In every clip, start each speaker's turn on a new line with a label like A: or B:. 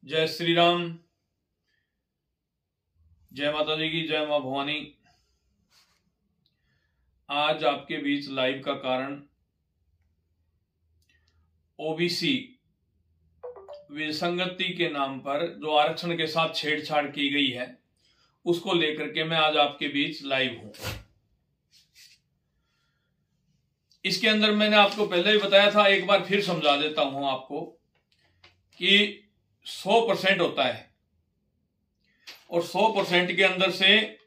A: जय श्री राम, जय माता दी की, जय मां भवानी। आज आपके बीच लाइव का कारण ओबीसी विसंगति के नाम पर जो आरक्षण के साथ छेड़छाड़ की गई है उसको लेकर के मैं आज आपके बीच लाइव हूं। इसके अंदर मैंने आपको पहले ही बताया था, एक बार फिर समझा देता हूं आपको कि 100% होता है और 100% के अंदर से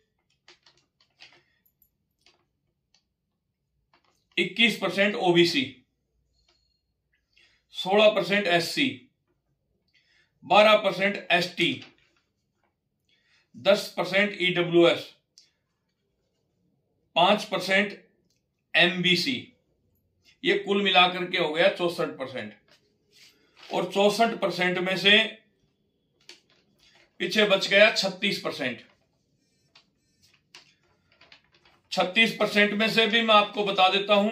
A: 21% OBC, 16% SC, 12% ST, 10% EWS, 5% MBC, ये कुल मिलाकर के हो गया 64%। और 64% में से पीछे बच गया 36%। 36% में से भी मैं आपको बता देता हूं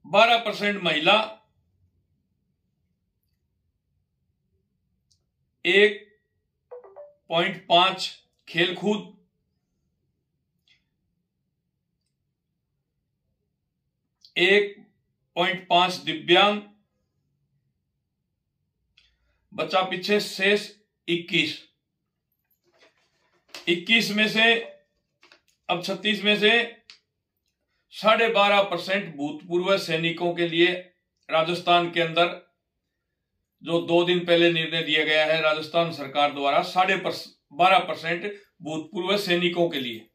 A: 12% महिला, 1.5 खेलकूद, 1.5 दिव्यांग, बचा पीछे शेष 21 में से अब 36 में से 12.5% भूतपूर्व सैनिकों के लिए राजस्थान के अंदर जो 2 दिन पहले निर्णय दिया गया है राजस्थान सरकार द्वारा, 12.5% भूतपूर्व सैनिकों के लिए।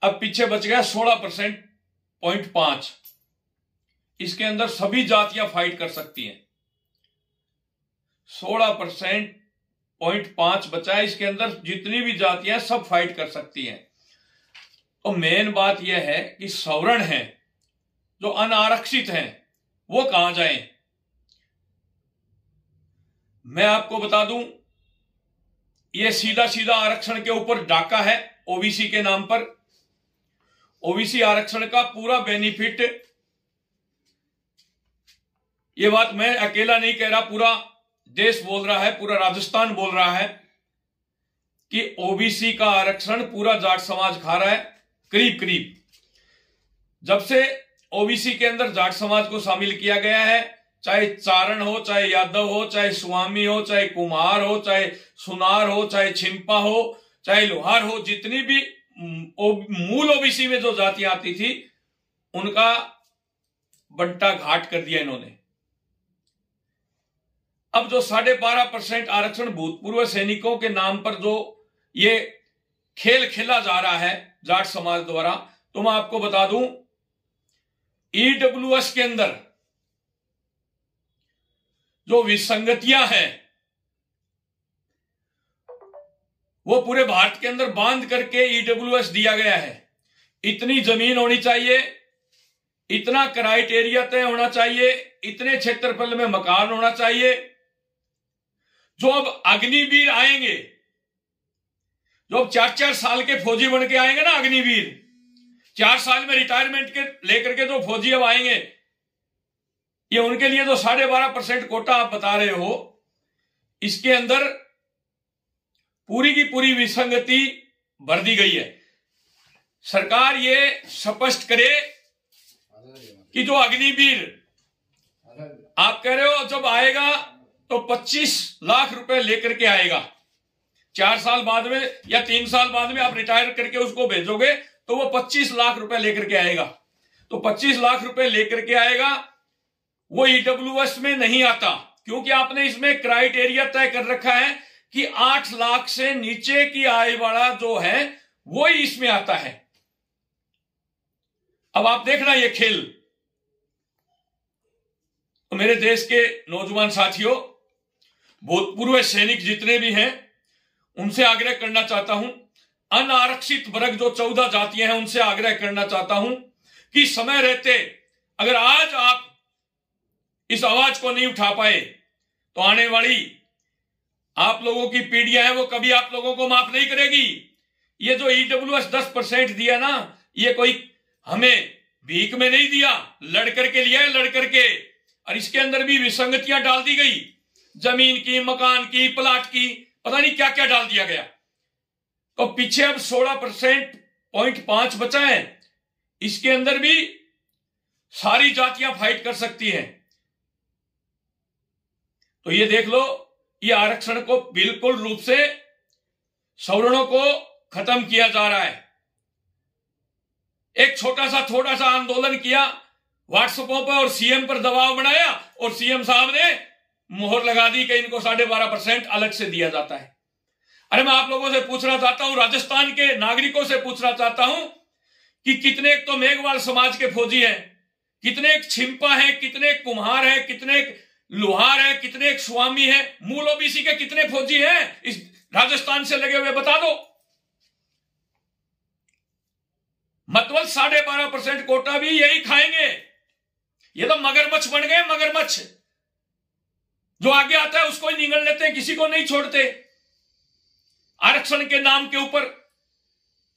A: अब पीछे बच गया 16.5। इसके अंदर सभी जातियां फाइट कर सकती हैं। 16.5 बचा है, इसके अंदर जितनी भी जातियां सब फाइट कर सकती हैं। तो मेन बात यह है कि सवर्ण हैं, जो अनारक्षित हैं, वो कहां जाएं। मैं आपको बता दूं, यह सीधा सीधा आरक्षण के ऊपर डाका है ओबीसी के नाम पर। ओबीसी आरक्षण का पूरा बेनिफिट, यह बात मैं अकेला नहीं कह रहा, पूरा देश बोल रहा है, पूरा राजस्थान बोल रहा है कि ओबीसी का आरक्षण पूरा जाट समाज खा रहा है। करीब करीब जब से ओबीसी के अंदर जाट समाज को शामिल किया गया है, चाहे चारण हो, चाहे यादव हो, चाहे स्वामी हो, चाहे कुम्हार हो, चाहे सुनार हो, चाहे छिंपा हो, चाहे लोहार हो, जितनी भी मूल ओबीसी में जो जातियां आती थी उनका बंटा घाट कर दिया इन्होंने। अब जो 12.5% आरक्षण भूतपूर्व सैनिकों के नाम पर जो ये खेल खेला जा रहा है जाट समाज द्वारा, तो मैं आपको बता दूं, ईडब्ल्यूएस के अंदर जो विसंगतियां हैं वो पूरे भारत के अंदर बांध करके ईडब्ल्यूएस दिया गया है। इतनी जमीन होनी चाहिए, इतना क्राइटेरिया तय होना चाहिए, इतने क्षेत्रफल में मकान होना चाहिए। जो अब अग्निवीर आएंगे, जो अब 4-4 साल के फौजी बन के आएंगे ना, अग्निवीर 4 साल में रिटायरमेंट के लेकर के जो फौजी अब आएंगे, ये उनके लिए जो 12.5% कोटा आप बता रहे हो, इसके अंदर पूरी की पूरी विसंगति भर दी गई है। सरकार ये स्पष्ट करे कि जो अग्निवीर आप कह रहे हो जब आएगा तो 25 लाख रुपए लेकर के आएगा। 4 साल बाद में या 3 साल बाद में आप रिटायर करके उसको भेजोगे तो वो 25 लाख रुपए लेकर के आएगा। तो 25 लाख रुपए लेकर के आएगा, वो ईडब्ल्यूएस में नहीं आता, क्योंकि आपने इसमें क्राइटेरिया तय कर रखा है कि 8 लाख से नीचे की आय वाला जो है वो ही इसमें आता है। अब आप देखना ये खेल। तो मेरे देश के नौजवान साथियों, भूतपूर्व सैनिक जितने भी हैं, उनसे आग्रह करना चाहता हूं, अनारक्षित वर्ग जो 14 जातियां हैं, उनसे आग्रह करना चाहता हूं कि समय रहते अगर आज आप इस आवाज को नहीं उठा पाए तो आने वाली आप लोगों की पीढ़ियां हैं वो कभी आप लोगों को माफ नहीं करेगी। ये जो ईडब्ल्यूएस 10% दिया ना, ये कोई हमें भीख में नहीं दिया, लड़ करके लिया है, लड़ करके। और इसके अंदर भी विसंगतियां डाल दी गई, जमीन की, मकान की, प्लाट की, पता नहीं क्या क्या डाल दिया गया। तो पीछे अब 16.5% बचा है। इसके अंदर भी सारी जातियां फाइट कर सकती हैं। तो ये देख लो, ये आरक्षण को बिल्कुल रूप से सवर्णों को खत्म किया जा रहा है। एक थोड़ा सा आंदोलन किया व्हाट्सएपों पर और सीएम पर दबाव बनाया और सीएम साहब ने मोहर लगा दी कि इनको 12.5% अलग से दिया जाता है। अरे मैं आप लोगों से पूछना चाहता हूं, राजस्थान के नागरिकों से पूछना चाहता हूं कि कितने एक तो मेघवाल समाज के फौजी हैं, कितने एक छिंपा हैं, कितने एक कुम्हार हैं, कितने एक लोहार हैं, कितने एक स्वामी हैं, मूल ओबीसी के कितने फौजी हैं इस राजस्थान से लगे हुए, बता दो। मतलब 12.5% कोटा भी यही खाएंगे। ये तो मगरमच्छ बन गए, मगरमच्छ। जो आगे आता है उसको ही निगल लेते हैं, किसी को नहीं छोड़ते। आरक्षण के नाम के ऊपर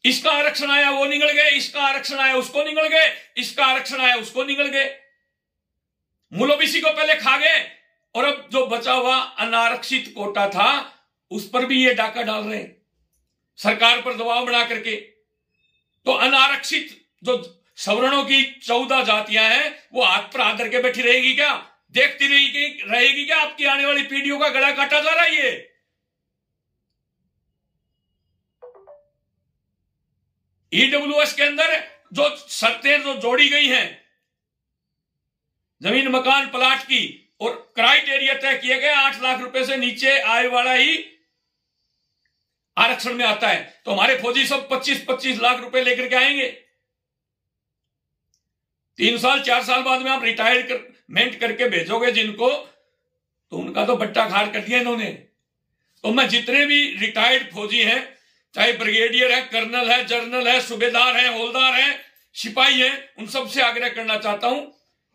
A: इसका आरक्षण आया वो निगल गए, इसका आरक्षण आया उसको निगल गए, इसका आरक्षण आया उसको निगल गए। मूल ओबीसी को पहले खा गए और अब जो बचा हुआ अनारक्षित कोटा था उस पर भी ये डाका डाल रहे हैं सरकार पर दबाव बना करके। तो अनारक्षित जो सवर्णों की 14 जातियां हैं वो हाथ पर हाथ धर के बैठी रहेगी क्या? देखती रहेगी क्या आपकी आने वाली पीढ़ियों का गला काटा जा रहा है? ये ईडब्ल्यूएस के अंदर जो शर्तें जो जोड़ी गई हैं जमीन, मकान, प्लाट की, और क्राइटेरिया तय किए गए 8 लाख रुपए से नीचे आय वाला ही आरक्षण में आता है। तो हमारे फौजी सब 25-25 लाख रुपए लेकर के आएंगे। 3 साल 4 साल बाद में आप रिटायरमेंट करके भेजोगे जिनको, तो उनका तो बट्टा खार कर दिया इन्होंने। तो मैं जितने भी रिटायर्ड फौजी हैं, चाहे ब्रिगेडियर है, कर्नल है, जनरल है, सूबेदार है, हवलदार है, सिपाही है, उन सबसे आग्रह करना चाहता हूं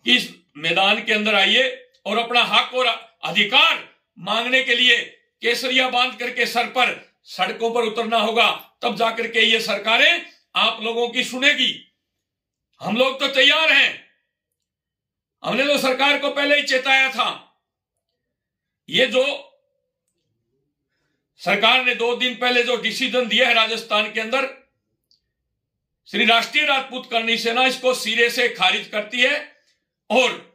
A: कि इस मैदान के अंदर आइए और अपना हक और अधिकार मांगने के लिए केसरिया बांध करके सर पर सड़कों पर उतरना होगा। तब जाकर के ये सरकारें आप लोगों की सुनेगी। हम लोग तो तैयार हैं। हमने तो सरकार को पहले ही चेताया था। ये जो सरकार ने 2 दिन पहले जो डिसीजन दिया है राजस्थान के अंदर, श्री राष्ट्रीय राजपूत करणी सेना इसको सिरे से खारिज करती है और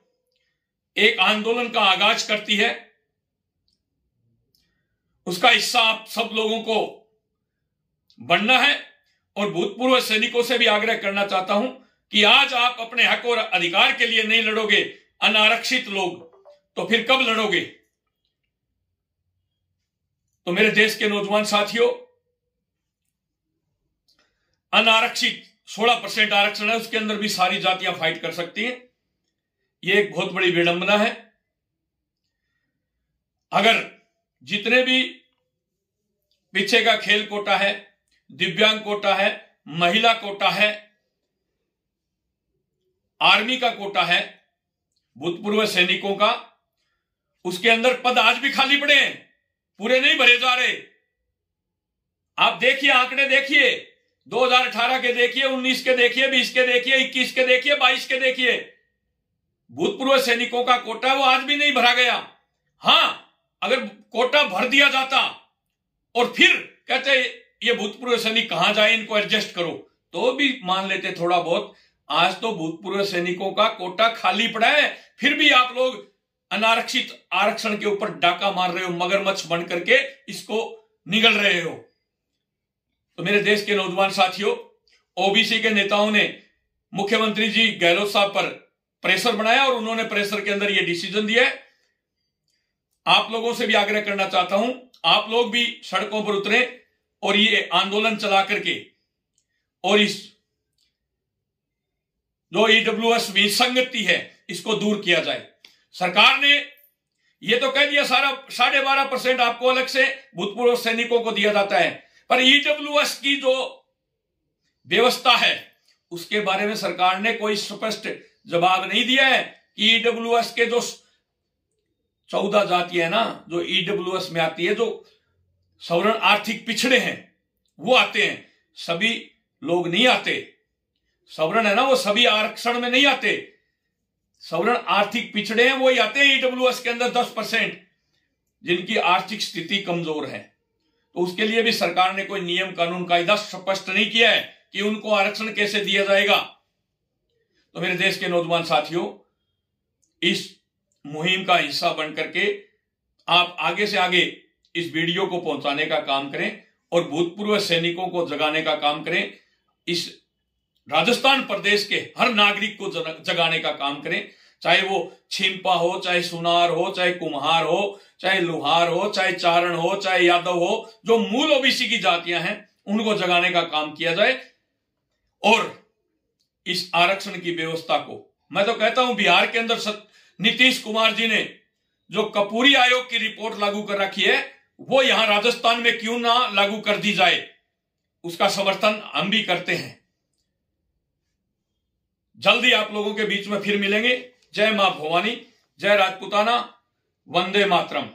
A: एक आंदोलन का आगाज करती है। उसका हिस्सा आप सब लोगों को बनना है। और भूतपूर्व सैनिकों से भी आग्रह करना चाहता हूं कि आज आप अपने हक और अधिकार के लिए नहीं लड़ोगे, अनारक्षित लोग, तो फिर कब लड़ोगे? तो मेरे देश के नौजवान साथियों, अनारक्षित 16% आरक्षण है, उसके अंदर भी सारी जातियां फाइट कर सकती हैं। यह एक बहुत बड़ी विडंबना है। अगर जितने भी पीछे का खेल कोटा है, दिव्यांग कोटा है, महिला कोटा है, आर्मी का कोटा है, भूतपूर्व सैनिकों का, उसके अंदर पद आज भी खाली पड़े हैं, पूरे नहीं भरे जा रहे। आप देखिए, आंकड़े देखिए, 2018 के देखिए, 19 के देखिए, 20 के देखिए, 21 के देखिए, 22 के देखिए। भूतपूर्व सैनिकों का कोटा वो आज भी नहीं भरा गया। हां, अगर कोटा भर दिया जाता और फिर कहते ये भूतपूर्व सैनिक कहां जाए, इनको एडजस्ट करो, तो भी मान लेते थोड़ा बहुत। आज तो भूतपूर्व सैनिकों का कोटा खाली पड़ा है, फिर भी आप लोग अनारक्षित आरक्षण के ऊपर डाका मार रहे हो, मगरमच्छ बन करके इसको निगल रहे हो। तो मेरे देश के नौजवान साथियों, ओबीसी के नेताओं ने मुख्यमंत्री जी गहलोत साहब पर प्रेशर बनाया और उन्होंने प्रेशर के अंदर यह डिसीजन दिया है। आप लोगों से भी आग्रह करना चाहता हूं, आप लोग भी सड़कों पर उतरे और ये आंदोलन चला करके और इस जो ईडब्ल्यूएस विसंगति है इसको दूर किया जाए। सरकार ने ये तो कह दिया सारा 12.5% आपको अलग से भूतपूर्व सैनिकों को दिया जाता है, पर ईडब्ल्यूएस की जो व्यवस्था है उसके बारे में सरकार ने कोई स्पष्ट जवाब नहीं दिया है कि ईडब्ल्यूएस के जो 14 जातियां है ना, जो ईडब्ल्यूएस में आती है, जो सवर्ण आर्थिक पिछड़े हैं वो आते हैं, सभी लोग नहीं आते। सवर्ण है ना, वो सभी आरक्षण में नहीं आते। सवर्ण आर्थिक पिछड़े हैं वही आते हैं ईडब्ल्यूएस के अंदर 10%, जिनकी आर्थिक स्थिति कमजोर है। तो उसके लिए भी सरकार ने कोई नियम कानून कायदा स्पष्ट नहीं किया है कि उनको आरक्षण कैसे दिया जाएगा। तो मेरे देश के नौजवान साथियों, इस मुहिम का हिस्सा बनकर के आप आगे से आगे इस वीडियो को पहुंचाने का काम करें और भूतपूर्व सैनिकों को जगाने का काम करें। इस राजस्थान प्रदेश के हर नागरिक को जगाने का काम करें, चाहे वो छिंपा हो, चाहे सुनार हो, चाहे कुम्हार हो, चाहे लुहार हो, चाहे चारण हो, चाहे यादव हो, जो मूल ओबीसी की जातियां हैं उनको जगाने का काम किया जाए। और इस आरक्षण की व्यवस्था को मैं तो कहता हूं बिहार के अंदर नीतीश कुमार जी ने जो कपूरी आयोग की रिपोर्ट लागू कर रखी है वो यहां राजस्थान में क्यों ना लागू कर दी जाए, उसका समर्थन हम भी करते हैं। जल्दी आप लोगों के बीच में फिर मिलेंगे। जय मां भवानी, जय राजपूताना, वंदे मातरम।